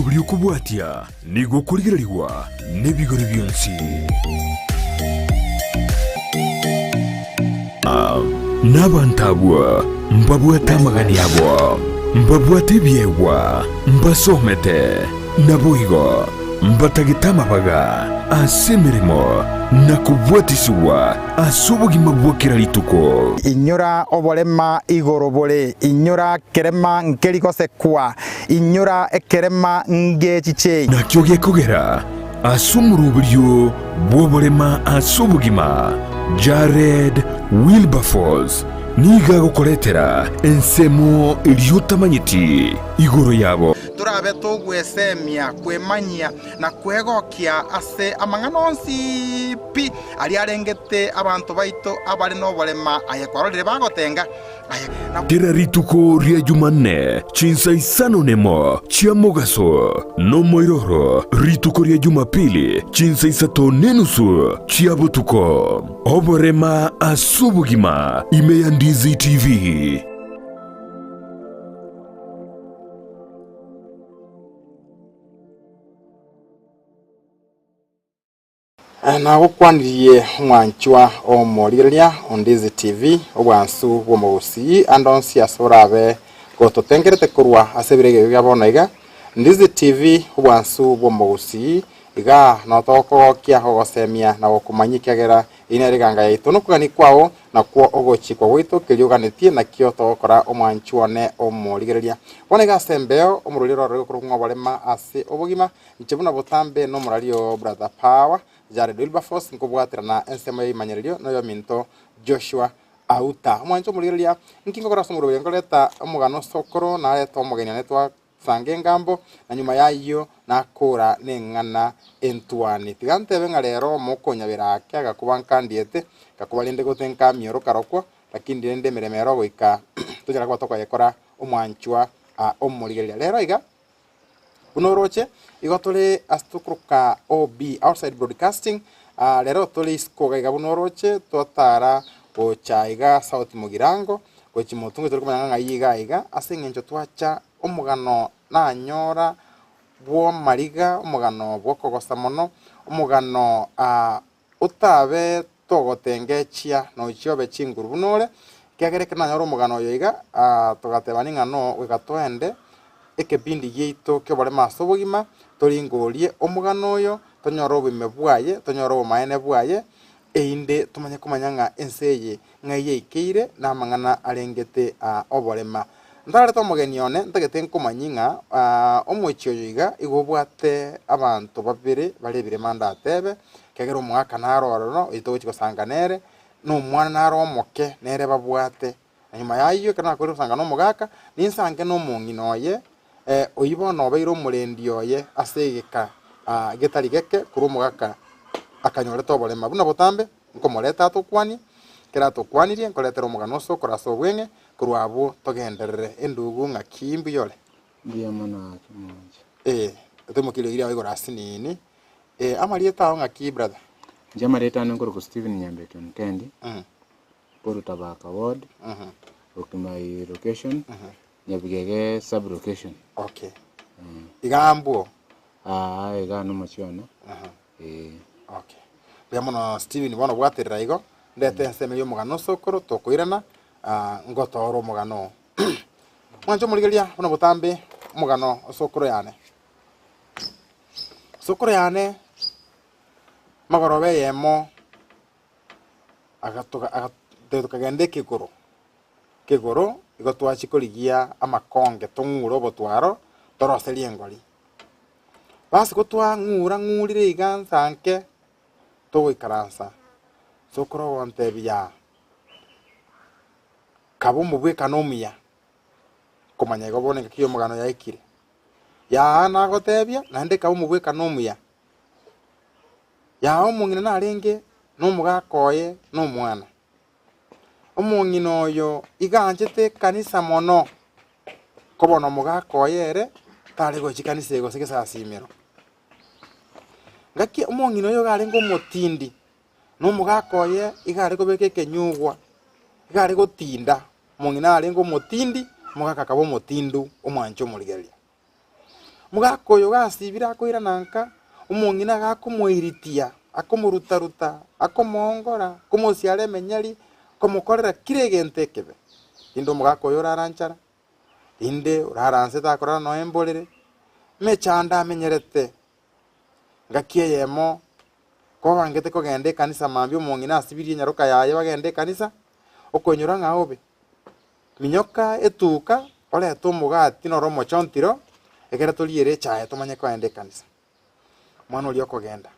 Byukubwatia nigo kurigirirwa n'ebigori byonsi. Nabantabwa mbabwata amagani yabo mbabwata ebyewa mbasomete nabuigo mbatagitama baga asemirimo nakubwatisibwa asubugima bwokera lituko inyura oborema igorobole inyura kerema nkerikosekwa inyura ekerema ngechiche nakyo gekogera asumuruburyo bwoborema asubugima Jared Wilberforce niga gukoretera ensemo iliyotamanyiti igoro yabo turabe tugwesemia kwemanyia na kwegokia ase amanganonsi pi ali arengete abantu baito abali no bolema ayekwarorire bagotenga tera rituko ria Jumanne chinsa isano nemo chia mogaso no moiroro rituko ria Jumapili chinsa isato nenusu chia butuko Oborema asubugima ime ya Ndizi TV. Na gukwanirie mwanchwa omoriria Ndizi TV obwansu bwomogusii andonsi asorabe gototengerete kurwa asebirege gabonaiga Ndizi TV obwansu bwomogusii iga notokogokia ogosemia na gokumanyikagera ineriganga yaitu nokugani kwao na kwa ogochikwa gwitu kiriuganitie na kio togokora omwanchuone omorigereria bonega sembeo omuruliro rero kurungwa Oborema ase Obogima nchebuna botambe no murario brother power Jared Wilberforce nkubwatira na ensemo yimanyererio no yo minto Joshua auta mwancho omorigereria nkingo kora somurubire ngoleta omugano sokoro na leto omugeni netwa sange ngambo na nyuma yayo nakura nengana entuani tigantebe nga rero mukonyabira ake agakubankandiete gakubalinde gotenka mioro karokwo lakini ndende meremero goika tujara kwa toko yakora omwanchwa omorigereria rero iga unoroche igotole astukruka OB outside broadcasting rero tole iskoga iga unoroche totara gochaiga South Mugirango gochimotungo tole kumanga yiga iga asengencho twacha omugano na nyora bwo mariga omugano bwo kogosa mono omugano utabe togotengechia no chiobe chinguru bunore kiagereke na nyora omugano yoiga togatebani ngano wigatwende ekebindi yeito kyoborema asobogima toringorie omugano oyo tonyora obime bwaye tonyora omaene bwaye einde tumanye kumanyanga enseye ngaye ikeire na mangana arengete Oborema ndare to mogeni one ntagete nkomanyinga omwechi oyiga igobwate abantu babire barebire manda atebe kegero mwaka narororo itochi kosanganere no mwana naro moke nere babwate nyuma yayo kana kuri usanga no mugaka ninsange no mungino ye oyibo no beiro murendi oye asegeka getari geke kuri mugaka akanyore to Oborema buna botambe nkomoreta tokwani kera tokwanirie nkoletera omugano so koraso bwenge kurwabo togenderere endugu ngakimbi yole ndiye mana tumonje tumukile gira igora sinini amalieta ngaki brother jamareta nangoro ko Steven Nyambeton Kendi poru tabaka ward okimai location nyabigege sub location okay igambo iga no machiona okay biamono Steven bono bwaterera igo ndete nsemelio mugano sokoro tokoirana ngotoro mugano mwanjo murigeria bono botambe mugano sokoro yane magorobe yemo agatoka tukagende kigoro igotwachi korigia amakonge tonguro botwaro toroseri engori basi gotwa ngurire igansanke togoikaransa sokoro wonte biya kabo mubweka nomia komanya igobone kiyo mugano yaikire ya na gotebia na ndeka kabo mubweka nomia ya omungina na renge no mugakoye no mwana omungino oyo iganjete kanisa mono kobona mugakoyere tare gochikanisa ego segesasimero ngaki omungino oyo garengo motindi no mugakoye igare kobeke kenyugwa igare gotinda mungina arengo motindi mugaka kabo motindu omwancho murigeria Mugakoyo gasibira akoira nanka umongina gakumwiritia akumurutaruta akumongora kumusiare menyari kumukorera kiregente kebe indo mugakoyo raranchara inde uraranse takora no embolere mechanda amenyerete ngakie yemo ko bangete ko gende kanisa mambi umongina asibirie nyaruka yaye bagende kanisa okonyura ngaobe minyoka etuka ole tumugati no romo chontiro egera toliere chaye tumanye ko ende kanisa mwana uri okogenda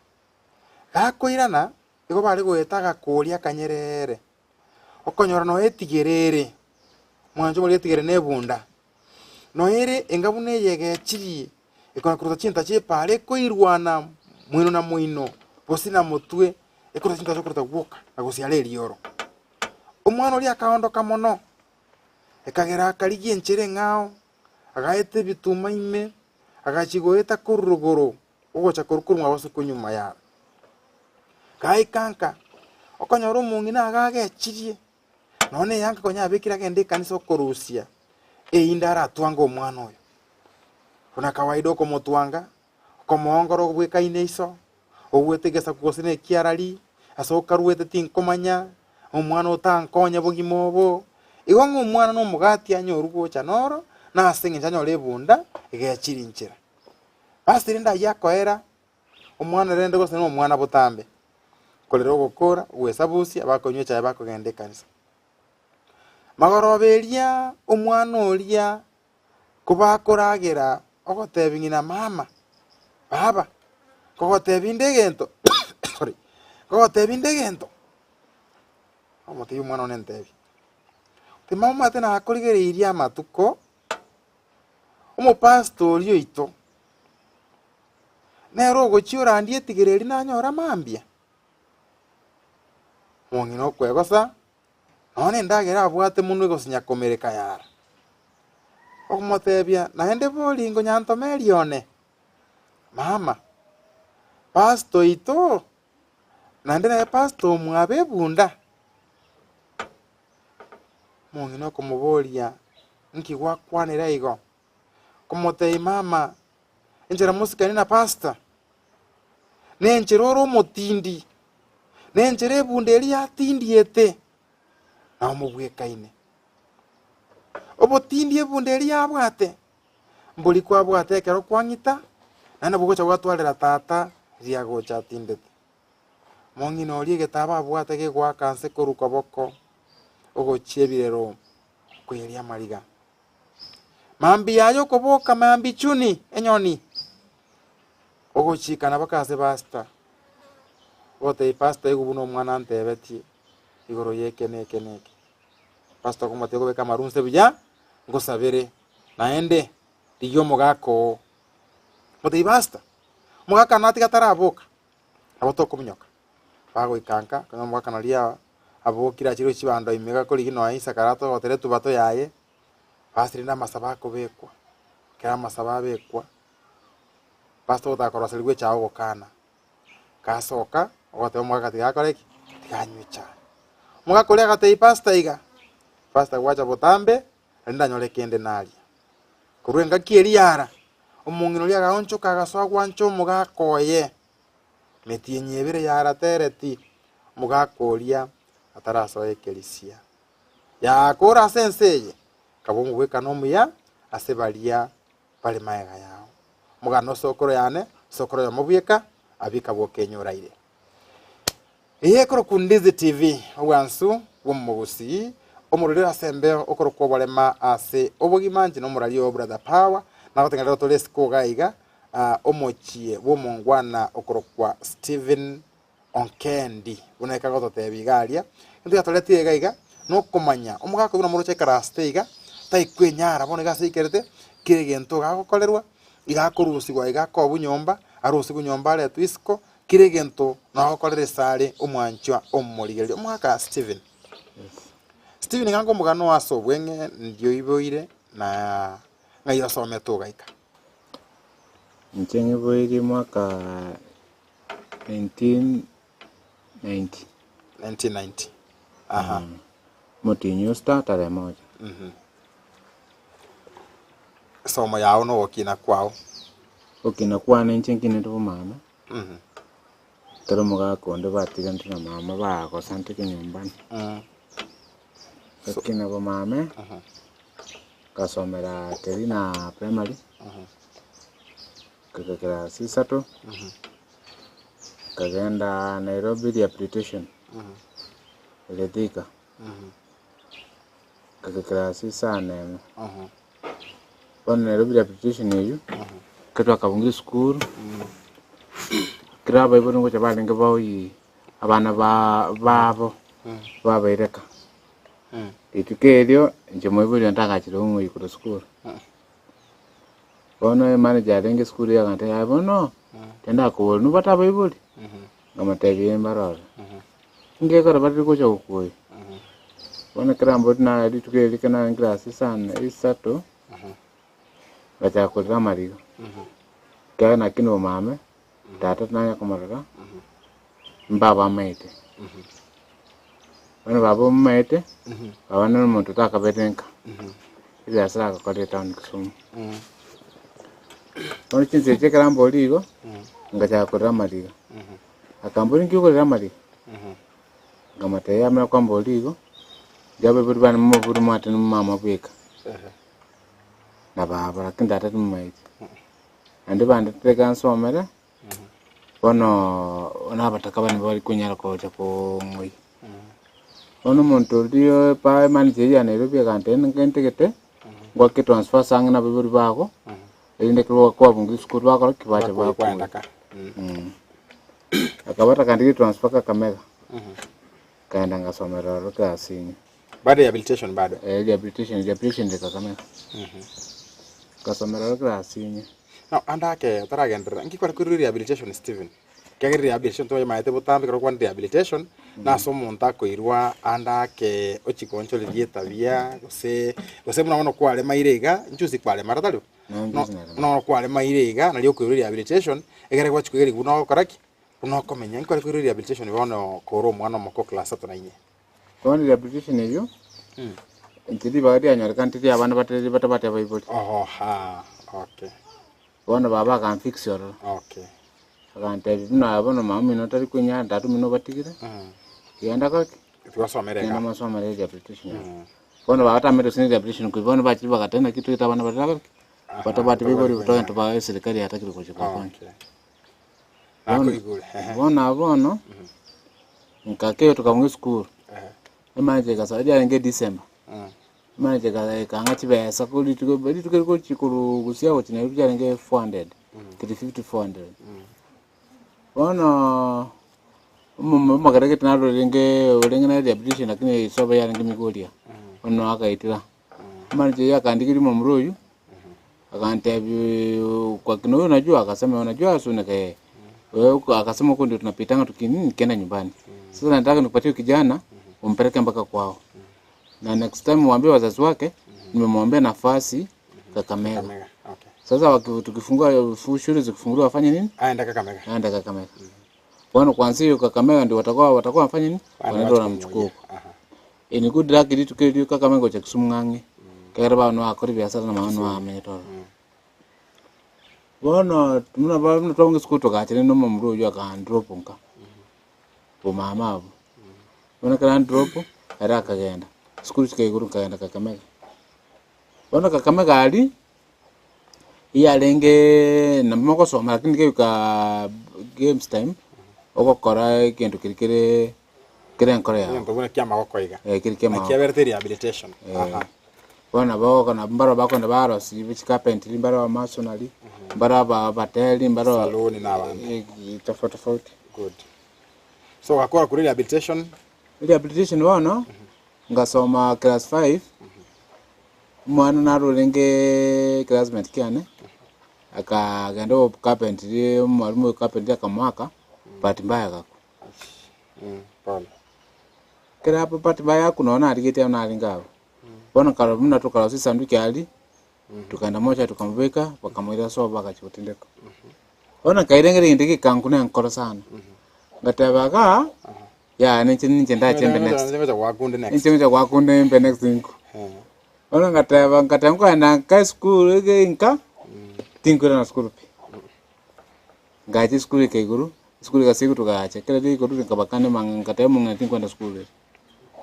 gakoirana igo bari gwetaga kuria kanyerere okonyora no etigerere mwanjo muri etigere nebunda no ere engabune yegechiri ikona kuruta chinta chepare koirwana mwino na mwino bosina mutwe ekuruta chinta chokuruta gwoka agusiale erioro omwana uri akaondoka mono ekagera akarigie enchere ng'ao agaete bituma ime agachigoeta kuruguru ugocha kurukuru mwabose kunyuma ya kanka okonyora omong'ina agagechirie none yanka konya abekira gende kanisa okorusia eindara atwanga omwana oyo kuna kawaida okomotwanga okomongoro obwekaine iso ogwetegesa kugosene kiarari asoka ruete tinkomanya omwana otankonya bogima obo igo omwana no mugati anyoru gocha noro na asenge chanyore bunda egechirinchira basi rinda yakoera omwana rende gosene omwana botambe kolero gokora gwesabusi abakonywe chaye bakogende kanisa magoroberia omwana oria kubakoragera ogotebingina mama baba kogotebinde gento sorry kogotebinde gento omote omwana onentebi timama tena akorigereiria amatuko omopastori oito nero ogochiora ndie tigereri nanyora mambia mong'ina okwegosa none ndagera abwate muno egosinya komereka yara okomotebia naende boringo nyantomerione mama pasto ito naende naye pasto mwabe bunda mong'ina okomoboria nkigwakwanera igo komotei mama enchera musikani na pasta nenchera oro omotindi nenchera ebunda eri atindiete na omobwekaine obotindi ebunda eri abwate mbori kwabwate ekero kwang'ita nana bogocha gwatwarera tata riagocha atindete mong'ina oria egetaba abwate gegwakanse koruka boko ogochia ebirero kweria amariga mambi yayo koboka mambi chuni enyoni ogochikana bakase basta otei pasta igubuno omwana antebetie igoro yeke neke pasta komotego beka marunse buya ngosabere naende riyo mogako otei basta mogaka natiga taraboka abotoko munyoka bago ikanka kana mogaka nalia abokira chiro chibando imega kori gino aisa karato otere tubato yaye basirinda masaba kobekwa kera masaba bekwa pasto otakorosirwe chao gokana kasoka ogote omwaka tigakoreki tiganywicha mugakoria gatei pasta iga pasta gwacha botambe rinda nyore kende naria kurwenga kieriara omong'ina oria gaonchoka gasoa gwancho mugakoye metie nyebere yara tereti mugakoria atarasoe kerisia yakora senseye kabo mubweka no muya asebaria pale maega yao mugano sokoro yane sokoro ya mubweka abika bokenyoraire eyekoro ku Ndizi TV obwansu bw'omugusii omururira asembe okoro kwa Oborema ase Obogima nje no murari o brother power na gotengerero tolesko gaiga omochie bw'omongwana okoro kwa Steven Onkendi uneka gototebigaria ndu yatoletie gaiga no komanya omugako guna muroche karasteiga taikwenyara bone gase ikerete kiregento gagokorerwa igakorusigwa igakobunyomba arusigwa ale twisco kiregento no gokorere sare omwanchwa omorigerio omugaka Steven Steven ngango mugano waso bwenge ndio iboire na ngayo some togaika Nchenge boire mwaka 1990 aha Motinyo startare moja somo yao no wokina kwao okina kwana nchinkine ndo mama tero muga konde batiga na mama ba ko sante ke nyumbani okina bo mama kasomera terina primary kagera sisato kagenda Nairobi rehabilitation Redika kagera sisane on Nairobi rehabilitation yeyu ketwa kabungi school kira bayibo ngo chabale ngabo yi abana babo babaireka itukerio nje moyibuli ntaka chirongo yikuto school bono manager denge school ya kante ya bono tenda ko nu bata bayibo ngama tebi mbaroro nge ko rabati ko chakukoy bono krambo na itukerio kana class sana isato bacha ko ramarigo kana kino mame tata nanya kumarara mbaba maite bana babo maite abana muntu takabetenka ila saka kote town Kisumu bono chinse chekrambo ligo ngacha ko ramarigo akamboni kiko ramarigo ngamate yamera kwambo ligo jabe bana muburu mate mama bweka na baba lakini tata tumaite ande bande teka nsomera bono ona bataka bani bali kunyara ko chako ngoi ono muntu dio pa manager ya Nairobi kante ngentekete ngwa ke transfer sang na biburi bako inde ko bungi school bako kibaje bako akabata kante transfer ka Kamega kaenda ngasomera roka asini bado rehabilitation bado rehabilitation de Kamega kasomera roka asini no andake taragendera ngikora kuri rehabilitation Steven kage rehabilitation to maite butambi kro kwan rehabilitation na so monta ko irwa andake ochikoncho lieta via gose muna kwale mairega nchuzi kwale maratalo no kwale mairega na lyo kuri rehabilitation egere kwa chikugeri kuno koraki kuno komenya ngikora kuri rehabilitation bono koro mwana moko class 3 na inye koni rehabilitation eyo ntidi bagadi anyar kantidi abana batabate baiboti okay bono baba kan fix yoro okay akante bino bono mami no tari kunya ndatu mino batigire yenda ko twasomere na masomere rehabilitation bono baba tamero sini rehabilitation ku bono bachi bakatena kitu itabana batabate bibori butoka ntoba serikali yatakire ko chiko bono nkake tukamwe school manager kasaidi ange December manager kanga chibesa kuli tuke ko chikuru gusia wo china ruja nge 400 350 bono magarage tinaro lenge olengena rehabilitation lakini soba ya nge migolia ono akaitira manager yakandikiri momroyu akante kwa kino unajua akasema unajua asuna kae wewe akasema huko ndio tunapitanga tukienda nyumbani sasa nataka nikupatie kijana umpeleke mpaka kwao na next time mwambie wazazi wake nimemwambia nafasi Kakamega. Okay. Sasa tukifungua shule zikifunguliwa wafanye nini? Aenda Kakamega. Bwana kwanza hiyo Kakamega ndio watakuwa wafanye nini? Wanaenda wanamchukua. Ni good luck ili tukio Kakamega cha Kisumu ngange. Kaya bano akori biashara na maana amenyetoro. Bwana tumuna tuonge siku tukachene no mamro yo aka drop nka. Po mama abo. Bwana kana drop era akagenda. School chikaiguru kaenda Kakamega. Bwana Kakamega ali iyalenge namako soma lakini kayuka games time okokora kintu kirikire nkore ya ngo bwana kyama gokoiga kirike ma kiaberte rehabilitation bwana bao kana mbaro bako na baro si which carpentry mbaro masonry mbaro bateli mbaro saloni na abantu tofauti good so akora kuri rehabilitation wana ngasoma class 5 mwana narolenge classmate kiane akagenda carpentry mwalimu carpentry akamwaka bahati mbaya kako pole kera hapo bahati mbaya kunaona aligete na alingao bona kala mna tukala sisi sanduki ali tukaenda moja tukambeka wakamwira soba akachotendeka ona kairengere ndiki kankune ankora sana ngatabaga ya ninche ndachembe next ninche wakunde mbe next thing ona ngatangwa na kai school inka tinkura na school ngaji skuli ke guru skuli ka siku tukacha kila ri guru kabakane mangata mungati kwenda skuli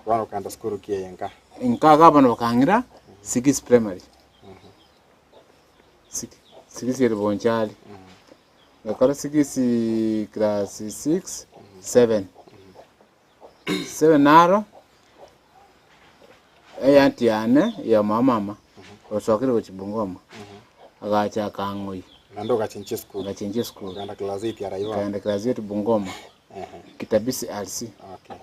wana ukanda skuru kie yenka inka gaba no kangira 6 primary 6 year bonchali ngakora 6 class 6 7 naro antiane ya mama osokere ku Bungoma agacha kangoi nando gachinje school kanda class 8 ya raiwa kanda class 8 Bungoma kitabisi RC okay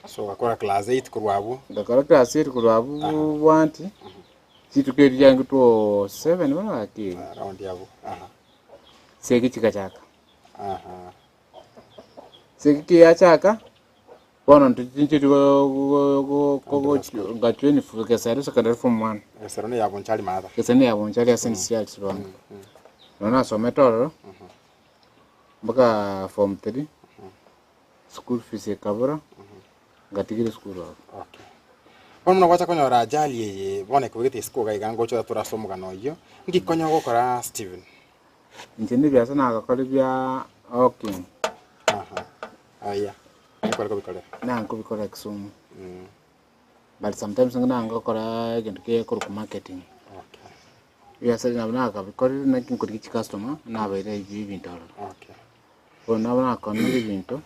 so akora class 8 kurwabu ngakora class 8 kurwabu wanti kitu kiri yangu to 7 wana aki around yabo seki chikachaka seki ya chaka bono ntinchi go ngachweni fuke sare secondary form 1 serone yabo nchali mada kesene yabo nchali essential sirwana nona sometoro baka form 3 school fees ekabura ngatigire school okay bono no gwacha konyora ajali ye bone kubigite school ga igango cho turasomuga no yo ngikonyo gukora Steven njeni byasa na gakora bya okay aya nikora kubikora na kubikora Kisumu but sometimes ngana ngakora kintu ke ku marketing okay yasa na kabikora na kinkuri ki customer na baire ibintu okay bona bana kono ibintu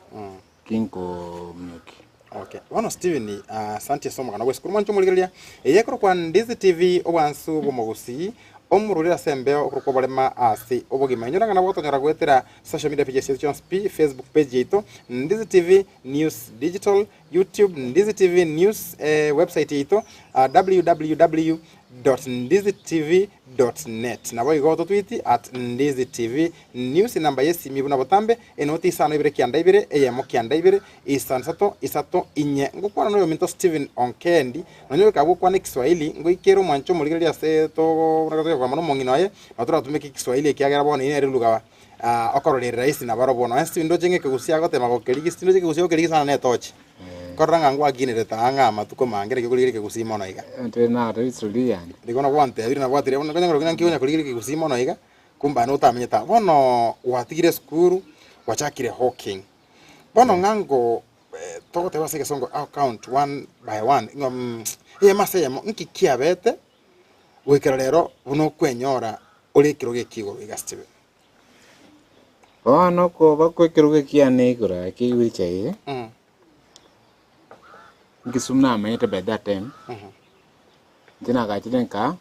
kinko myoki okay bono Steven asante somo kana wesikuru mancho muligeria eyekoro kwa Ndizi TV obwansu bomogusii omururira sembe okuruko Oborema asi Obogima nyora ngana botonyora gwetera social media pages yetu Facebook page yetu Ndizi TV News Digital, YouTube Ndizi TV News, website yetu www.ndizitv.net nabo igoto tweet @Ndizi TV News namba yesi mibuna botambe enoti isano ibire kianda ibire eyemo kianda ibire isato inye ngukwana no minto Steven Onkendi nonyo kabukwa ne Kiswahili ngoikero mwancho muligeria se to kwa mano monginoye natura tumeke Kiswahili kiagera bona ine ruga okororera raisi na baro bona Steven ndojenge kugusia gote magokeri Steven ndojenge kugusia gokerigi sana ne tochi koranga ngwa ginere tanga matuko mangere kuligirike kusima no iga entre na risuli yani ndikona kwante abiri na kwatire bona kanyangoro kinankiyonya kuligirike kusima no iga kumba no tamenyeta bono watigire skuru wachakire hawking bono ngango togo te baseke songo account one by one ngom ye masemo nkikia bete wekera rero buno kwenyora uri kiroge kigo igastibe bono ko bakwekiroge kiane igura kiwichaye Kisumna amenyete by that time jina gachile nka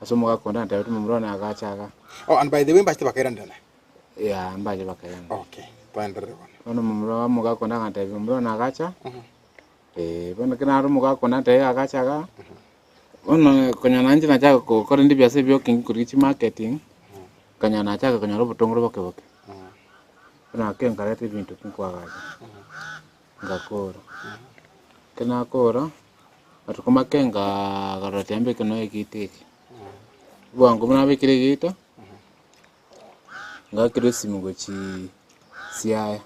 asomo ga konda nta tumurona agachaga and by the way mbachite bakairanda yeah mbaje bakairanda okay twendere bono mumuro muga konda nta tumurona agacha bono kana ro muga konda nta agachaga bono konyana njina chaka ko kore ndi byase byo king kurichi marketing kanyana chaka kanyaro butongoro boke bono akengarete bintu kinkwaga ngakora kena kora atukoma kenga garotembe keno ekiteke bwangu muna bekire gito ngakire simugo chi siaya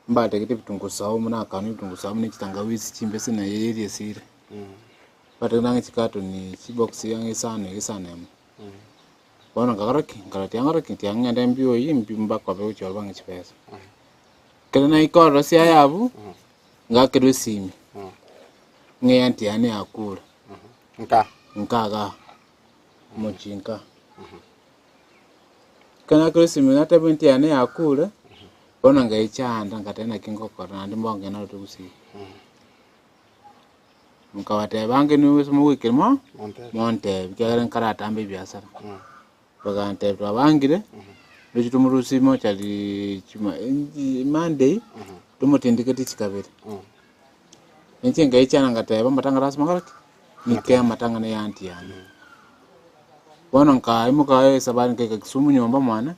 mbate kiti bitungu sawo muna kanu bitungu sawo ni kitangawisi chimbese na yeye sire bate nange chikato ni chibox yange sana mu bona ngagaraki ngarati yangaraki tianga ndembio yimbi mbakwa be ucho bangi chipesa kena ikoro siaya abu ngakire simi ngeyanti ane akura nkaga mochinka kana krisimi nata binti ane akura bona ngaichanda ngatena kingokora ndi mbonge na tukusi mukawate bange ni wesimo wikirmo monte bikagara karata ambe byasara bagante twabangire rujitumurusi mo chali chima Monday tumotindiketi chikabiri Nchenge ichana ngateba matanga rasma garaki nikya matanga ne yanti yani bono nka imuka sabani ke Kisumu nyomba mwana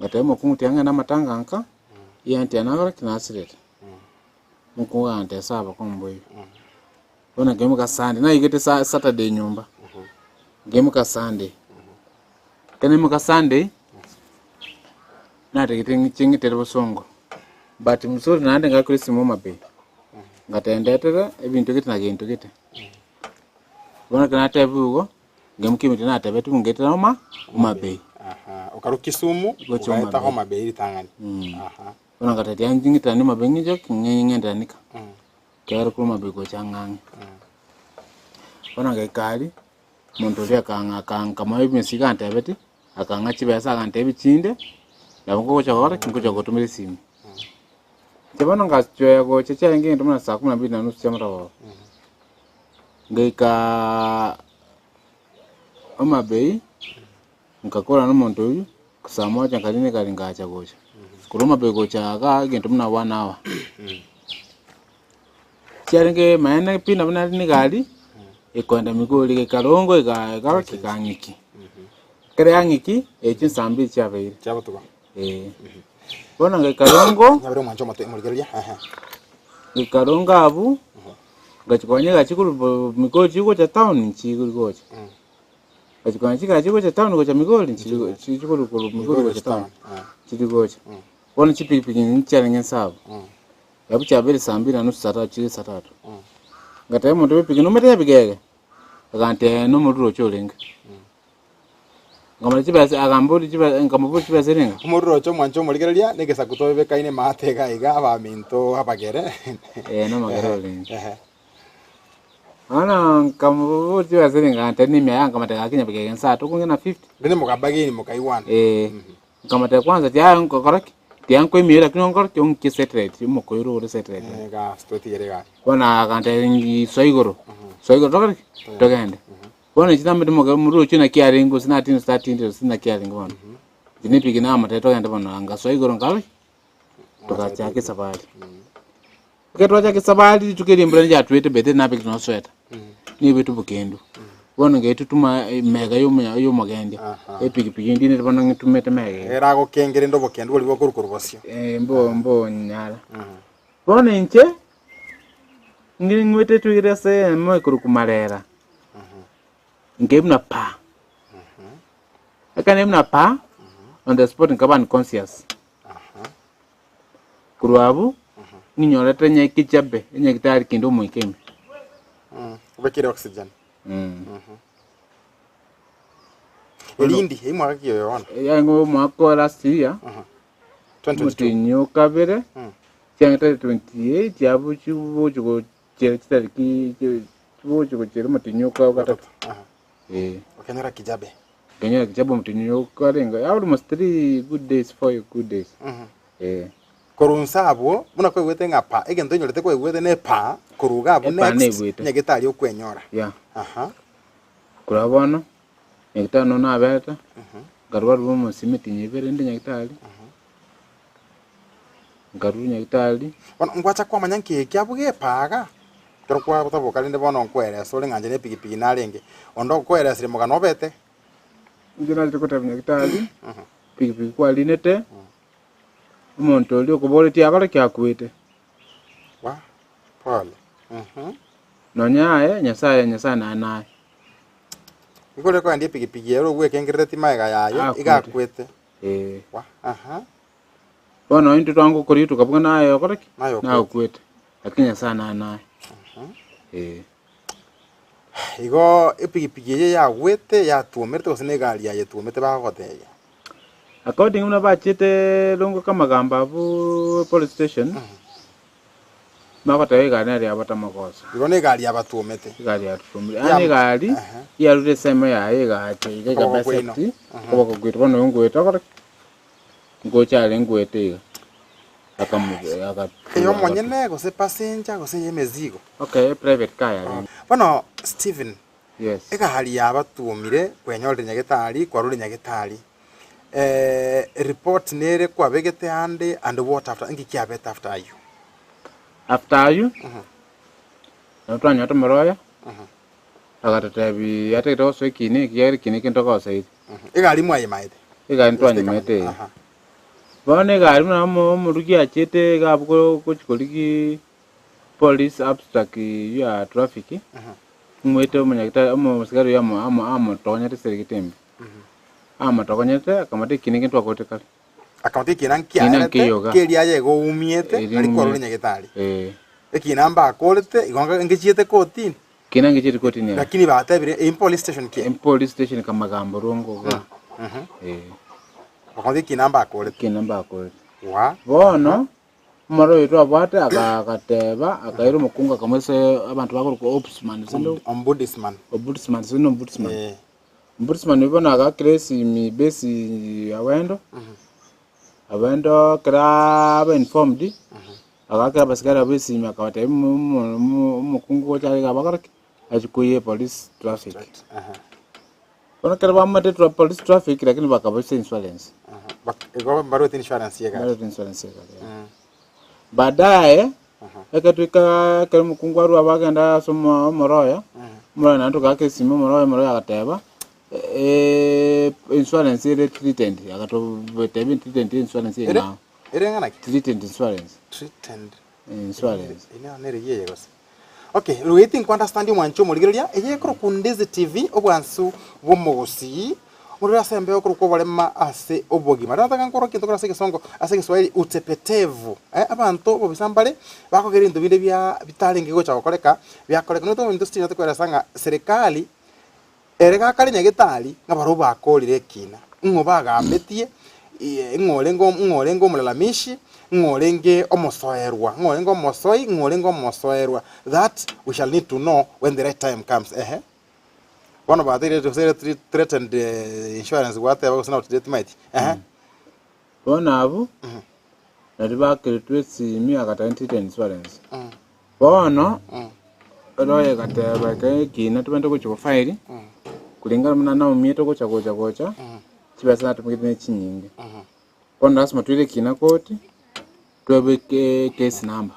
ngatema kumuti anga na matanga nka yanti anagaraki nasirete muko ante saba komboyi bono ngemuka Sunday na igete Saturday nyomba ngemuka Sunday kene muka Sunday na tegete ngichingi songo but musori nande ngakrisi mu mabe ngatendetera ebintu kiti na kintu kiti bona kana tebugo ngemukimiti na tebetu ngetera mabe aha ukaru Kisumu ukaeta Homa Bay tangani aha bona katati anjingita ni mabengi jo ngengenda nika kero kuma bego changang bona gekali muntu ria kanga kama hivi sigante beti akanga chibesa kante bichinde nabwo chakora kingoja gotumira simu Jabana ngachoya go checha ngende mna saa 12:30 chamara ngeka Homa Bay ngakora n'umuntu uyu saa 1 nkaline kali ngacha gocha kuruma bego chaga ngende mna 1 hour Charenge maana pina mna ni gali ikwenda migoli ke karongo igaro kikangiki kare angiki echinsambi chabere chabutuka bona ngekarongo nyabere mwancho mate murigeria ngekarongo abu ngachikonye gachikuru migoli chiko cha town chikuru gocha gachikonye chiko cha town gocha migoli chikuru migoli cha town chiri gocha bona chipipiki ncharenge sabo yabu chabere sambi na nusu saa chiri saa 3 ngataye muntu bipiki nomete bigege akante no muduro cholenga ngamara chibase agamburi chibase renga umururo cho mwancho murigeria negesa kutobe kaine matega iga abaminto abagere no magero lenga ana kamuburi chibase renga ante ni mya ngamata gakinya bigege saa tukungena 50 bene mukabagini mukaiwana ngamata kwanza tia ngokoraki tianko imira kinongor kyonki setrate mukoiro ore setrate ga stoti yerega kona kante ngi soigoro tokari togende bona chitambe muro china kiaringo sina 13 sina kiaringo bona dinipi kina amate togende bona anga soigoro ngale tukachake sabali ketwacha kisabali tukiri mbele ya twete bete nabe kino sweta ni bitu bukendo bona ngetu tuma mega yo magende epiki ndine bona ngitumete mega era go kengere ndo bukendo boli bokurukuru bosio mbo nyala bona inche ngiri ngwete tuire se mo kurukumarera ngemna pa akanemna pa on the spot ngaba unconscious kuruabu ninyorete nyekichabe nyekitari kindo muikeme ubekire oxygen elindi imwaka kiyo yona yango mwako last year 2022 kabere cyangwa 28 yabu chubo chitariki chubo chero mutinyoka gatatu okenyera kijabe mutinyoka renga almost 3 good days 4 good days korunsabo muna ko gwete ngapa egento nyorete ko gwete ne pa koruga abo next nyegitari okwenyora kurabona nyegitari no nabeta garwaru mu simiti nyibere ndi nyegitari garu nyegitari ngwacha kwa manyanke kyabuge paga torokwa butaboka linde bono nkwere so lenganje ne pigipigi narenge ondo kwere sire mogano bete ngina ndikota nyegitari pigipigi kwa linete umuntu oli okuboleti akala kyakwete wa pole nonyaye nyasaye naye ikole ko andi pigipigi ero gwekengerere timaega yayo igakwete wa bona into twangu kuri tukabuga nayo koreki nayo kwete lakini nyasaye naye igo epigipigi ye yagwete yatuomerte osine gari yaye tuomete bagoteya according una bachete longo kama gamba bu police station makota ega nari abata makosa irone gari abatuomete gari atuomete ani gari ya rute sema ya ega ate ega baseti ko ko gwitwa no ngweta ko ngocha lengwete akamuge aka yo monyene go se passenger go se yemezigo okay private car ya bono Steven yes ega hali abatuomire kwenyore nyagitari kwa ruri nyagitari report nere kwa begete ande and what after ngi kiabeta after you natwanya tomoroya agatatebi ate toso kine kiyari kine kintoka saidi ega limu ayi maide ega ntwanya mete bone ga limu mo murugi achete ga buko kuchikoliki police abstract ya traffic mwete umunyakita musigaro ya amo tonya tesekitembe amatokonyete akamate kinenge twakote kali akamate kinankiarete keri aye go umiete ari korore nyagitari ekinamba akolete igonga ngichiete kotini kinange chiri kotini lakini batabire in police station kama gambo rongo ga Bakondi kinamba akore. Kinamba akore. Wa. Bono maro yetu abwate akateba akairo mukunga kamwese abantu bakuru ko ombudsman sindo ombudsman sindo ombudsman ibona akakresi mi besi awendo kra ba informed akakira basigara besi makawate mukungu ko cyari abakara achikuye police traffic bona kera bamate police traffic lakini bakabose insurance baro insurance yega baadaye akatwika kare mukungu aru abagenda somo moroya mwana ndo kake simo moroya akateba insurance ile treated akato betebe treated insurance ina ngana treated insurance ina nere yeye gose. Okay, waiting to understand you mwancho muligeria eye kro ku Ndizi TV obwansu bw'Omugusii muri asembe okro ko Oborema ase Obogima nataka nkoro kintu kora sege songo ase Kiswahili utepetevu abantu bobisambale bakogera into binde bya bitalingi gocha gukoreka byakoreka no to industry nato kwera sanga serikali erega kali nyagitali ngabaro bakorire kina ngo bagametie ngorengo mulalamishi ngorenge omosoerwa that we shall need to know when the right time comes. One of the to say threatened insurance whatever was not that might bona abu na dibakere twesi mi akata insurance bona roye kateba kina tubende ko chiko file kulingana mna na umieto ko chagocha kibasa natumikite nechinyinge bona asma twile kina koti twebe case number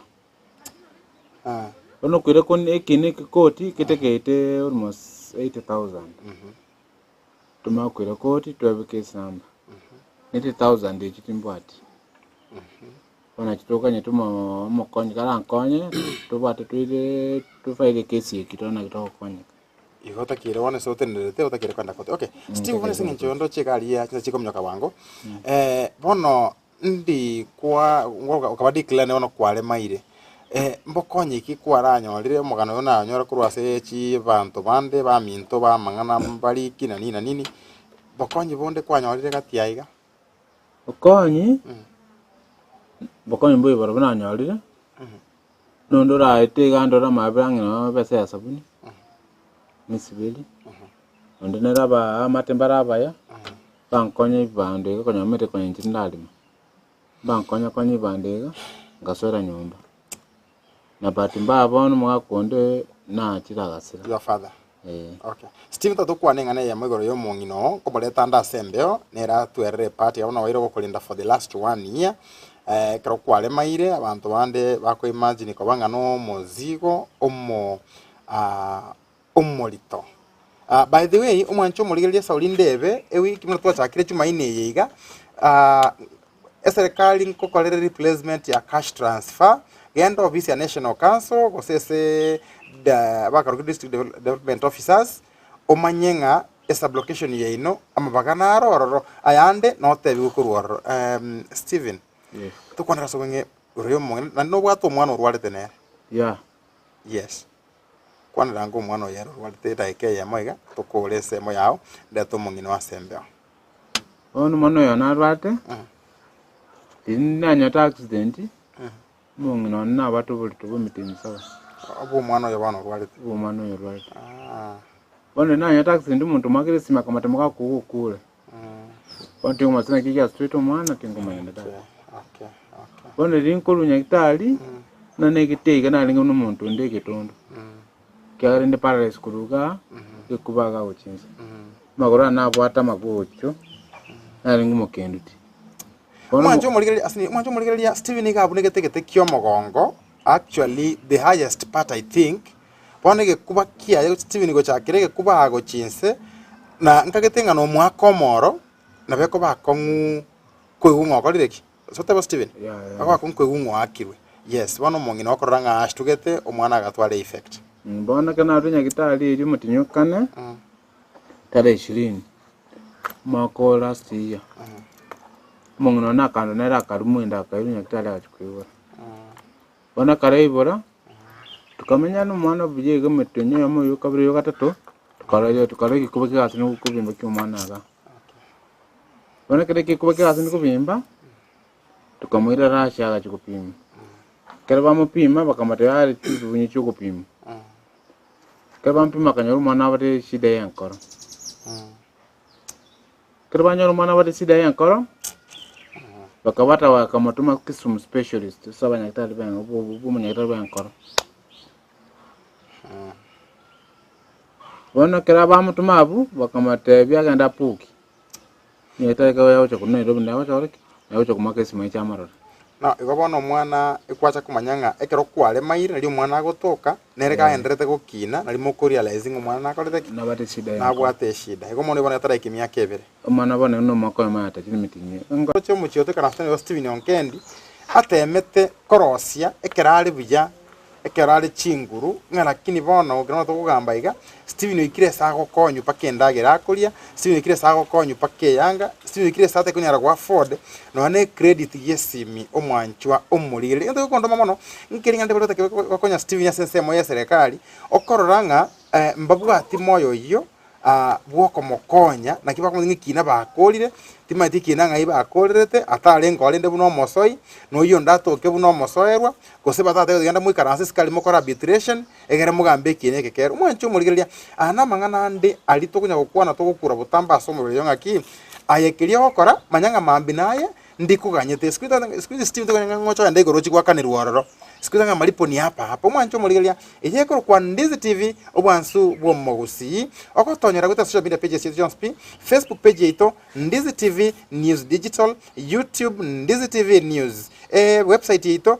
ono kwire kon ekine koti kitekete almost 80,000 tuma kwire koti twebe case number 80,000 ekitimbwati ona chitoka nyetuma mokonye kala nkonye tubate twile tufaile case ekitona kitoko konye igota kire wone sote ndete utakire kwenda kote. Okay, Steve wone singe nchondo chekalia chiko mnyoka wango bono ndi kwa ukabadi clan ono kwale maire mbokonye iki kwaranyorire mugano yona nyora kurwase chi bantu bande ba minto ba mangana mbali kina nini bokonye bonde kwanyorire gatiaiga bokonye mboyo barabana nyorire nondora itega ndora mabrangi no pesa ya sabuni misibeli ondinera ba amatembara abaya bankonye bande ko nyamete ko njindalima bankonya konyi bandega ngasora nyumba na bahati mbaya bono mwakonde na kiragasira your father. Okay, Steve tatukwa nengana ya mwigoro yo mungino ko boleta nda sembeo nera tuerre party ona wairo ko kulinda for the last 1 year kero kwale maire abantu bande bako imagine ko bangano mozigo omolito. By the way umwancho muligeria Sauli Ndebe ewi kimwe twachakire chumaine yiga serikali nkokolere replacement ya cash transfer genda office ya National Council gosese bakaruki district development officers omanyenga esa blockation yeino amabagana aroro ayande note bikuruoro Steven yes tukwanira sobenge uriyo mwe na no bwato mwana urwalete ne yes kwanira ngo mwana yero urwalete daike ya moiga tukolese mo yao ndeto mungino asembe ono mwana yana arwate Nanya accident mungino na batu bulito bumitimisa abo mwana yabana urwalite bone nanya accident umuntu makire sima kamate muka kukule bonti umasina kija street mwana kingoma yenda okay bone rinkulu nyakitali na negitega na linga umuntu ndege tondo kyari ndi paralysis kuruga ikubaga uchinza magora na bwata magocho na linga mukenduti mwanjo muligeria Steven Gabunegete kyo mogongo actually the highest part I think bonege kuba kia Steven go chakirege kuba ago chinse na nkagetenga no mwakomoro na beko bakongu kwegungo kolireki sote Steven akwa kwegungo akirwe yes bano mongino okoranga ashtugete omwana agatwale effect mbona kana runya gitali iri mutinyukane tare 20 mako last year mongino nakando nera karumwenda kairunya gitali achikwiwa bona karaibora tukamenya no mwana bujege metenyo yamo yukabire yo gatatu tukarayo tukarayo kubika asino kubimba cy'umwana aga Bona kile kikuba kiasi ni kupimba. Tukamwira rasha akachukupima. Kale bamupima bakamatera ali tubunye chukupima. Kale bampima kanyoru mwana bade shida yankoro. Kale banyoru mwana bade shida yankoro. Bakabata wakamatuma Kisumu specialist saba nyaktari bang ubu nyaktari bankoro. Bona kale bamutuma abu bakamate byagenda puki. Nyaktari kawe yacho kuno irobi ndawa choriki. Yacho kumakesi maicha marora. Na igobona mwana ikwacha kumanyanga ekero kwale maire nari mwana agotoka nereka enderete gukina nari mukuria lezing mwana nakorete na bate shida na bwate shida igomona ibona tara ikimia kebere omwana bone no makoya mata kiri mitinye ngo cyo mu cyote kana stani Steven Onkendi atemete korosia ekerari buja ekerari chinguru lakini bona ogana to kugamba iga Steven ikire sago konyu pakendagera akuria Steven ikire sago konyu pakeyanga Steven ikire sate kunyara kwa Ford no ne credit yesimi omwanchwa omulire ndo kondo mamono nkiringa ndebota konya Steven yasense moya serikali okororanga mbabu ati moyo iyo bwoko mokonya na kiba kumingikina bakolire timati kina ngai bakolirete atale ngolende buno mosoi no iyo ndatoke buno mosoerwa kose batate genda mwikaranse sikali mokora arbitration egere mugambe kine kekero mwancho muligeria ana mangana ndi alito kunya gukwana to gukura butamba asomo yonga ki ayekeria gukora manyanga mambi naye ndikuganyete skwita Steve to ngocho ande gorochi kwa kanirwororo skwita malipo ni hapa hapo mwancho muligeria ejeko kwa Ndizi TV obwansu bwo Gusii okotonyera guta social media pages yetu Jones P Facebook page yetu Ndizi TV News Digital YouTube Ndizi TV News website yetu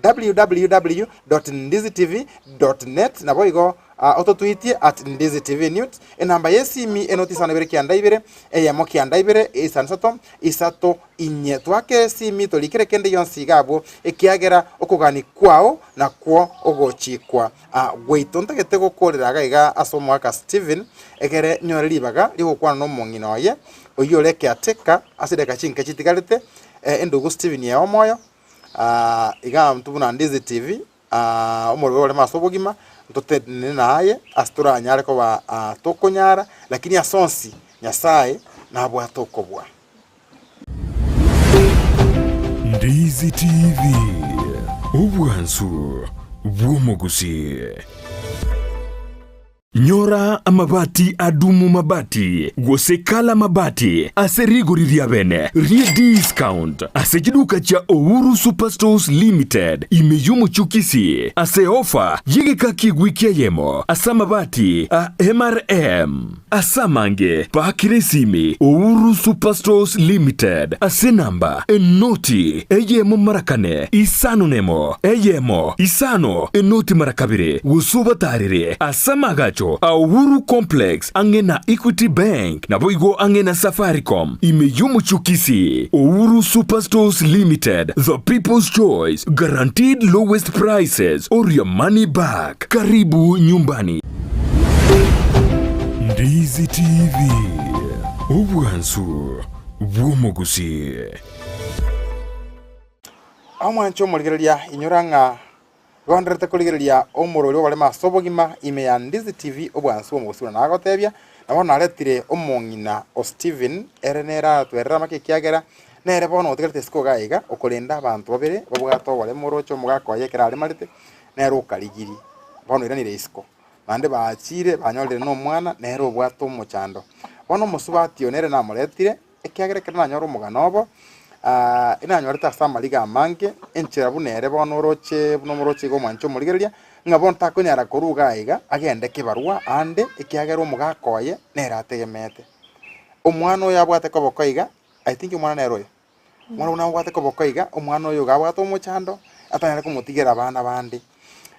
www.ndizitv.net na boigo autotweet @Ndizi TV News enamba yesimi enotisana bere kianda ibere eyamo kianda ibere isansatom isato inye twake simi tolikere kende yonsigabo ekiagera okugani kwao na kwo ogochikwa gweito ntagete gukoreraga iga asomo aka Steven egere nyoreri baga ligokwana no mongino ye oyoleke ateka asideka chinke chitigalete endugu Steven ya omoyo iga mtubuna Ndizi TV omorwe ole maso Obogima ntotene naye astura nyare ko ba tokonyara lakini asonsi nyasaye na bwa tokobwa Ndizi TV obwansu bwo Gusii. Nyora amabati adumu mabati gosekala mabati aseriguriria bene rie discount asekiduka cha Uhuru Superstores Limited imeyumu chukisi ase offer yigika kigwikia yemo asa mabati a MRM asa mange pa kiresimi Uhuru Superstores Limited ase namba enoti eyemo marakane isano nemo eyemo isano enoti marakabire gusuba tarire asa magacho Uhuru Complex angena Equity Bank na boigo angena Safaricom imeyumu chukisi Uhuru Superstores Limited, the people's choice, guaranteed lowest prices or your money back. Karibu nyumbani. Ndizi TV obwansu bwo Gusii. Amwancho muligeria inyoranga Rwanda kuligeria omororo wale maso Obogima ime ya Ndizi TV obwansu Gusii na agotebia na bona aretire omongina o Steven erenera twerera make kiagera nere bono otigarite siko gaiga okolenda abantu babere babwato wale morocho mugako yekera ali marite nero kaligiri bono iranire isiko bande baachire banyolere no mwana nero bwato mochando bono musubati onere na moretire ekiagera kana nyoro muganobo ina nyorita sama liga manke enchera bunere bono roche buno moroche go mancho murigeria ngabon takonyara koruga iga agende kibarua ande ekiagera omugakoye nera ategemete omwana oyo abwate kobokoiga I think omwana nero mwana una abwate kobokoiga omwana oyo gabwate omochando atanyara kumutigera abana bandi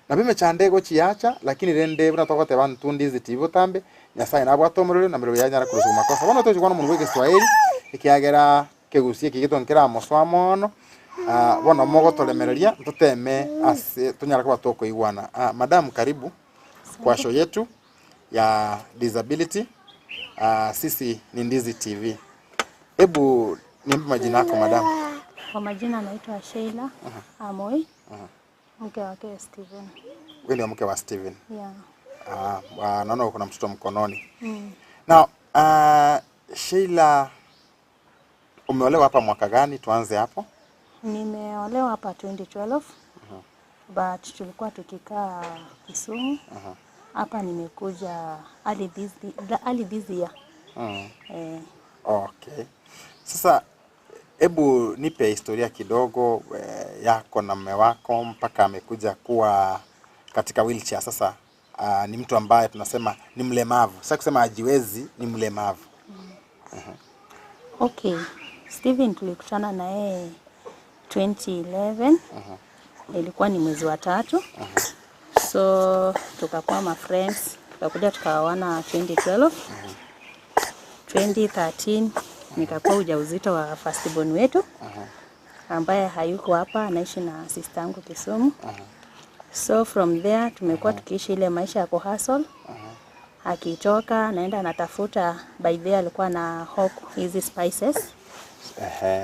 nabime chande go chiacha lakini rende buna togote bantu Ndizi TV tambe nyasaye nabwate omuriro na miriro yanyara kurusuma makosa bono toje kwana munwe Kiswahili ekiagera kegusie kigitonkera moswamono bono mogo tolemereria tuteme ase tunyara kwa toko igwana madam karibu kwa show yetu ya disability sisi ni Ndizi TV. Hebu niambie majina yako madam. Kwa majina naitwa Sheila Amoi. Mke wake Steven. Wewe ni mke wa Steven? Yeah. Naona uko na mtoto mkononi. Now Sheila Umeolewa hapa mwaka gani? Tuanze hapo. Nimeolewa hapa 2012. But tulikuwa tukikaa Kisumu. Hapa nimekuja early this year. Okay. Sasa hebu nipe historia kidogo yako na mume wako mpaka amekuja kuwa katika wheelchair. Sasa ni mtu ambaye tunasema ni mlemavu. Sasa kusema hajiwezi, ni mlemavu. Okay. Steven tulikutana na yeye 2011. Ilikuwa ni mwezi wa 3. So tukakuwa ma friends. Tukakuja tukaoana 2012. 2013 nikakuwa ujauzito wa first born wetu. Ambaye hayuko hapa, anaishi na sister yangu Kisumu. So from there tumekuwa tukiishi ile maisha ya kuhustle. Akitoka naenda anatafuta, by the way alikuwa na hawk hizi spices.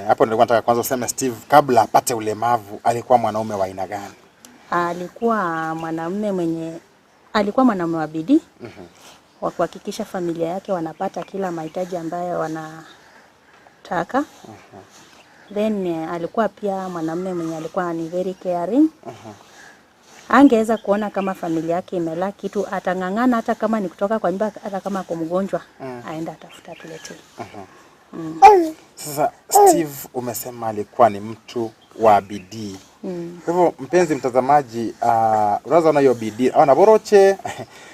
Hapo nilikuwa nataka kwanza useme Steve kabla apate ulemavu alikuwa mwanaume wa aina gani? Alikuwa mwanaume wa bidii. Wa kuhakikisha familia yake wanapata kila mahitaji ambayo wanataka. Then alikuwa pia mwanamume mwenye alikuwa ni very caring. Angeweza kuona kama familia yake imelaa kitu, atangangana hata kama ni kutoka kwa nyumba, hata kama kwa mgonjwa aenda atafuta tuletee. Sasa Steve umesema alikuwa ni mtu wa bidii. Kwa hivyo mpenzi mtazamaji, unaweza ona hiyo bidii. Ona boroche,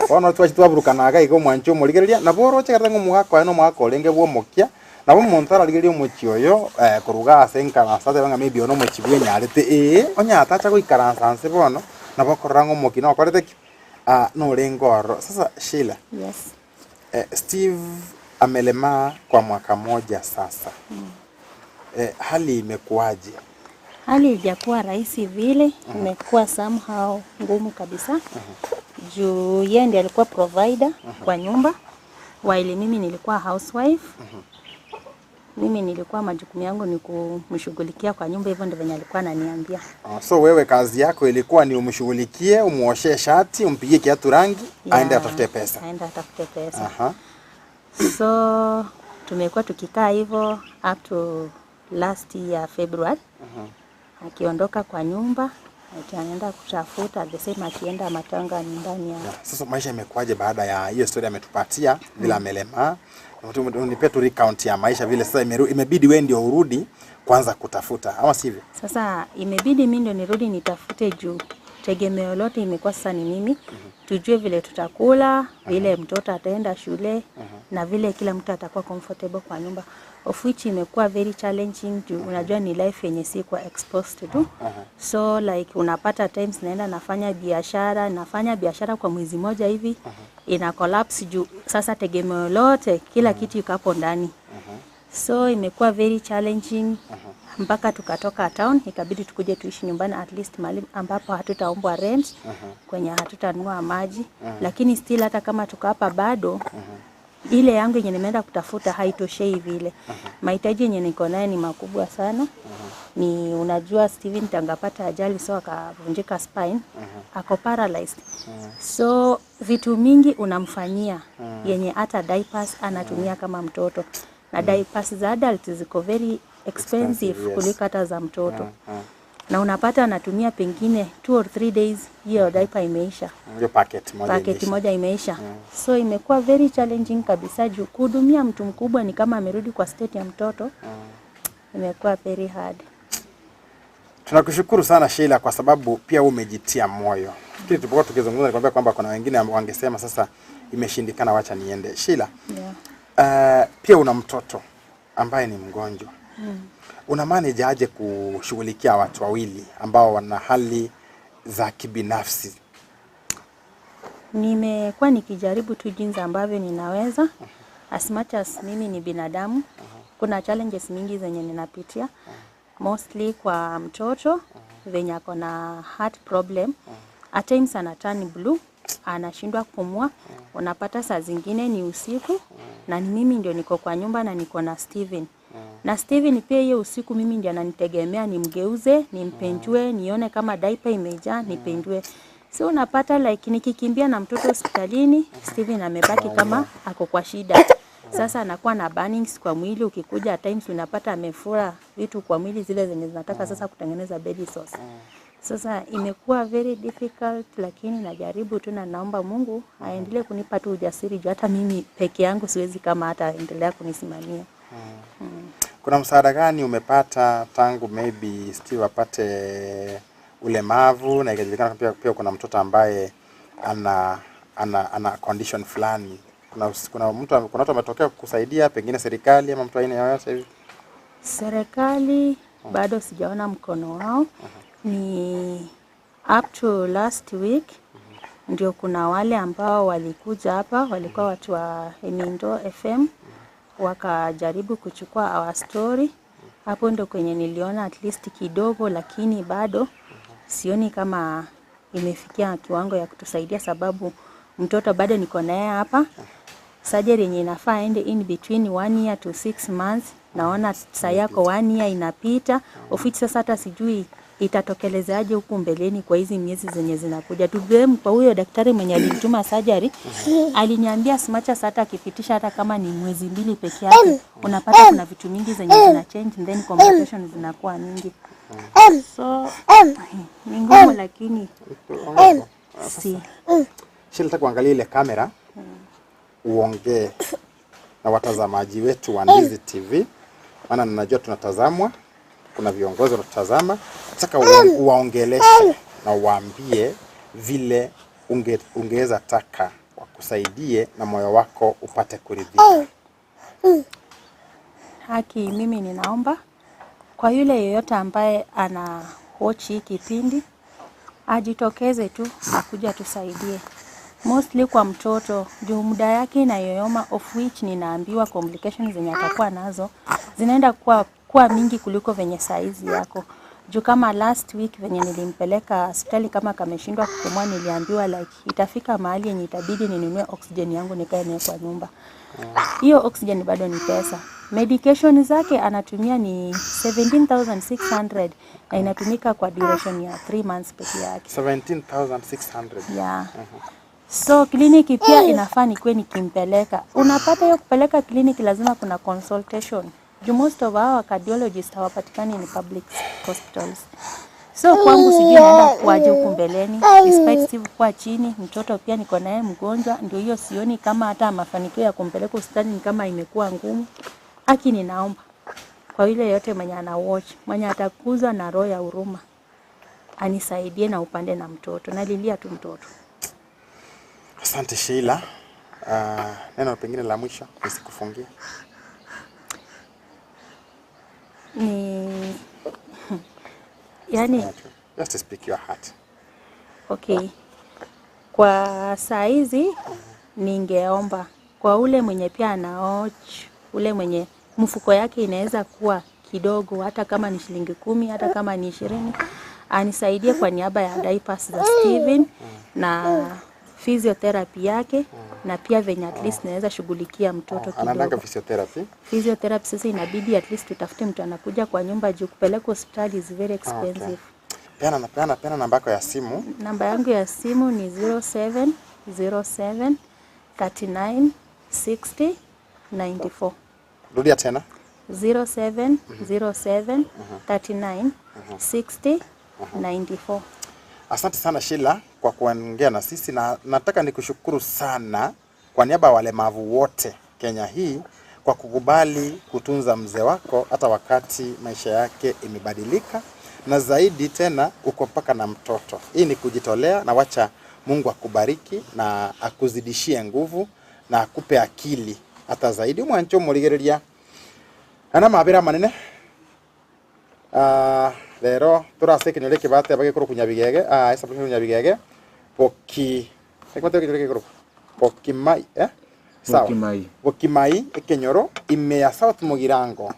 ona watu waburukanaga igo mwancho murigeria na boroche karango muhako eno mwako lenge bwo mokia. Na bo montara ligerio mochioyo kuruga asenka na sasa banga maybe ono mochibwe nyarete onya atacha guikaransanse bono na bokorango moki no korete no lengoro. Sasa Sheila. Yes. Steve amelema kwa mwaka moja sasa. Hali imekuaje? Hali haijakuwa rahisi vile, imekuwa somehow ngumu kabisa. Juu yeye ndiye alikuwa provider kwa nyumba, while mimi nilikuwa housewife. Mimi nilikuwa majukumu yangu ni kumshughulikia kwa nyumba, hivyo ndivyo alikuwa ananiambia. So wewe kazi yako ilikuwa ni umshughulikie, umuoshe shati, umpigie kiatu rangi, aende atafute pesa. Aende atafute pesa. So tumekuwa tukikaa hivyo up to last year February. Akiondoka kwa nyumba, anaenda kutafuta, the same akienda matanga nyumbani ya. Sasa maisha imekuaje baada ya hiyo story ametupatia bila amelema? Unipe tu recount ya maisha vile sasa imebidi wewe ndio urudi kwanza kutafuta ama sivyo? Sasa imebidi mimi ndio nirudi nitafute juu tegemeo lote imekuwa sasa ni mimi. Tujue vile tutakula, vile mtoto ataenda shule na vile kila mtu atakuwa comfortable kwa nyumba. Of which imekuwa very challenging juu unajua ni life yenye si kwa exposed to. So like unapata times naenda nafanya biashara kwa mwezi moja hivi ina collapse juu sasa tegemeo lote kila kitu iko hapo ndani. So imekuwa very challenging mpaka tukatoka town, ikabidi tukuje tuishi nyumbani at least mahali ambapo hatutaombwa rent, kwenye hatutanunua maji, lakini still hata kama tuko hapa bado ile yangu yenye nimeenda kutafuta haitoshei vile. Mahitaji yenye niko nayo ni makubwa sana. Ni unajua Steven tangapata ajali so akavunjika spine, ako paralyzed. So vitu mingi unamfanyia yenye hata diapers anatumia kama mtoto. Na diapers za adult ziko very expensive kuliko hata za mtoto. Na unapata anatumia pengine 2 or 3 days hiyo diaper imeisha. Hiyo packet moja imeisha. So imekuwa very challenging kabisa juu kuhudumia mtu mkubwa ni kama amerudi kwa state ya mtoto. Imekuwa very hard. Tunakushukuru sana Sheila kwa sababu pia umejitia moyo. Kile tulipokuwa tukizungumza nikwambia kwamba kuna wengine wangesema sasa imeshindikana wacha niende. Sheila. Pia una mtoto ambaye ni mgonjwa. Una manage aje kushughulikia watu wawili ambao wana hali za kibinafsi? Nimekuwa nikijaribu tu jinsi ambavyo ninaweza. As much as mimi ni binadamu, kuna challenges mingi zenye ninapitia. Mostly kwa mtoto venye ako na heart problem. At times ana turn blue, anashindwa kupumua. Unapata saa zingine ni usiku na ni mimi ndio niko kwa nyumba na niko na Steven. Na Steven pia hiyo usiku mimi ndio ananitegemea nimgeuze, nimpenjue, nione kama diaper imejaa, nipenjue. So unapata like nikikimbia na mtoto hospitalini, Steven amebaki kama ako kwa shida. Sasa anakuwa na burnings kwa mwili, ukikuja at times unapata amefura vitu kwa mwili zile zenye zinataka sasa kutengeneza belly sauce. Sasa imekuwa very difficult, lakini najaribu tu na naomba Mungu aendelee kunipa tu ujasiri juu hata mimi peke yangu siwezi kama hata endelea kunisimamia. Kuna msaada gani umepata tangu maybe Steve apate ulemavu na ikajulikana pia kuna mtoto ambaye ana condition fulani? Kuna watu wametokea kusaidia, pengine serikali ama mtu aina yoyote hivi? Serikali bado sijaona mkono wao. Ni up to last week ndio kuna wale ambao walikuja hapa, walikuwa watu wa Emindo FM, wakajaribu kuchukua our story. Hapo ndo kwenye niliona at least kidogo, lakini bado sioni kama imefikia kiwango ya kutusaidia, sababu mtoto bado niko naye hapa. Surgery yenye inafaa ende in between 1 year to 6 months. Naona saa yako 1 year inapita. Ofisi sasa hata sijui itatokelezaje huku mbeleni kwa hizi miezi zenye zinakuja. Tublame kwa huyo daktari mwenye alinituma surgery. Aliniambia smacha hata akipitisha hata kama ni mwezi 2 peke yake, unapata kuna vitu mingi zenye zina change and then complications zinakuwa mingi. So ni ngumu, lakini si Shilta kuangalia ile kamera uongee na watazamaji wetu wa Ndizi TV, maana ninajua tunatazamwa, kuna viongozi wanatazama. Nataka uwaongeleshe na uwaambie vile ungeweza taka wakusaidie na moyo wako upate kuridhika. Haki, mimi ninaomba kwa yule yeyote ambaye ana watch hii kipindi ajitokeze tu akuja tusaidie. Mostly kwa mtoto juu muda yake na yoyoma, of which ninaambiwa complications zenye atakuwa nazo zinaenda kuwa mingi kuliko venye saizi yako. Juu kama last week venye nilimpeleka hospitali kama kameshindwa kupumua, niliambiwa like itafika mahali yenye itabidi ninunue oxygen yangu nikae nayo kwa nyumba. Hiyo oxygen bado ni pesa. Medication zake anatumia ni 17,600 na inatumika kwa duration ya 3 months peke yake. 17,600. Yeah. So kliniki pia inafaa nikuwe nikimpeleka. Unapata hiyo kupeleka kliniki lazima kuna consultation. Most of our cardiologists hawapatikani in public hospitals. So kwangu sijui naenda kuaje huku mbeleni. Despite Steve kwa chini, mtoto pia niko naye mgonjwa, ndio hiyo sioni kama hata mafanikio ya kumpeleka hospitali ni kama imekuwa ngumu. Haki ninaomba kwa yule yote mwenye ana watch, mwenye atakuzwa na roho ya huruma, anisaidie na upande na mtoto. Nalilia tu mtoto. Asante Sheila. Neno pengine la mwisho nisikufungie. Yani just speak your heart. Okay. Kwa saizi ningeomba kwa ule mwenye pia anaoch, ule mwenye mfuko yake inaweza kuwa kidogo, hata kama ni shilingi 10, hata kama ni 20, anisaidie kwa niaba ya diapers za Steven na physiotherapy yake, na pia venye at least naweza shughulikia mtoto kidogo. Anataka physiotherapy? Physiotherapy sasa inabidi at least tutafute mtu anakuja kwa nyumba juu kupeleka hospitali is very expensive. Okay. Peana namba yako ya simu. Namba yangu ya simu ni 0707 39 60 94. Rudia tena. 0707 39 60 94. Asante sana Sheila kwa kuongea na sisi, na nataka nikushukuru sana kwa niaba ya walemavu wote Kenya hii kwa kukubali kutunza mzee wako hata wakati maisha yake imebadilika, na zaidi tena uko mpaka na mtoto. Hii ni kujitolea, na wacha Mungu akubariki na akuzidishie nguvu na akupe akili hata zaidi. Mwancho murigereria ana mabira manene. Lero turase kinyole kibate abagekuru kunyabigege esa kunyabigege poki ekwate kinyole pokimai sawa pokimai ekenyoro ime ya South Mugirango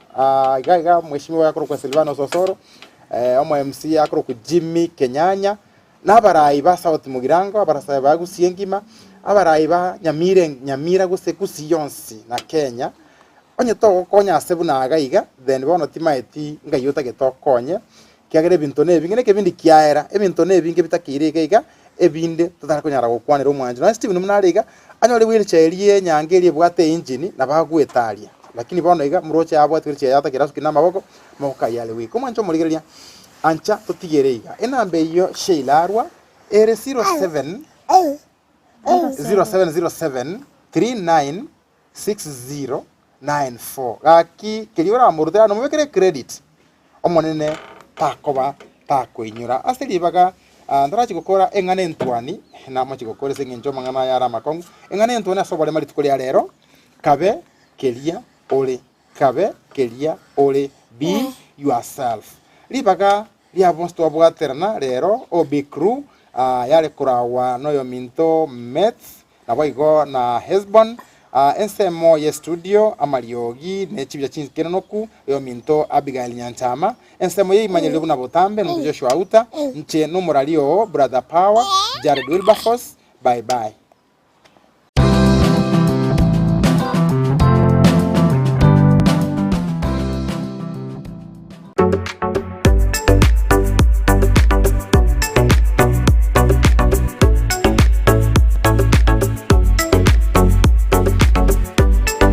iga mheshimiwa yakuru kwa Silvano Sosoro omo MC yakuru ku Jimmy Kenyanya n'abarayi ba South Mugirango, abarasaye ba Gusii engima, abarayi ba Nyamira Gusii yonsi na Kenya onye to konya sebu na agaiga then bono timaeti ngayota getokonye kiagere bintu ne bingene ke bindi kiaera ebintu ne binge bitakirege iga ebinde tutara kunyara gukwanira umwanje na Steve numunariga anyore wheelchair ye nyangeri bwate engine na bagwetaria lakini bono iga muroche abwate wheelchair yata kirasu kina maboko moka yale wi kumancho murigeria ancha tutigereiga enambe iyo sheilarwa ere 07 0707 396094 gaki kiriora murutera no mwekere credit omonene takoba takoinyura asiribaga ndarachi gukora engane ntwani na machi gukora sengenjo mangana yara makongo engane ntwani asobole mari tukuri rero kabe kelia ole be yourself libaga lia bonsto bwaterana rero obikru yale kurawa noyo minto mets na boigo na hesbon ensemo ye studio amariogi ne chibya chinskenoku yo minto Abigail Nyantama ensemo ye imanyele buna botambe no Joshua Uta nche no moralio brother power Jared Wilberforce bye bye.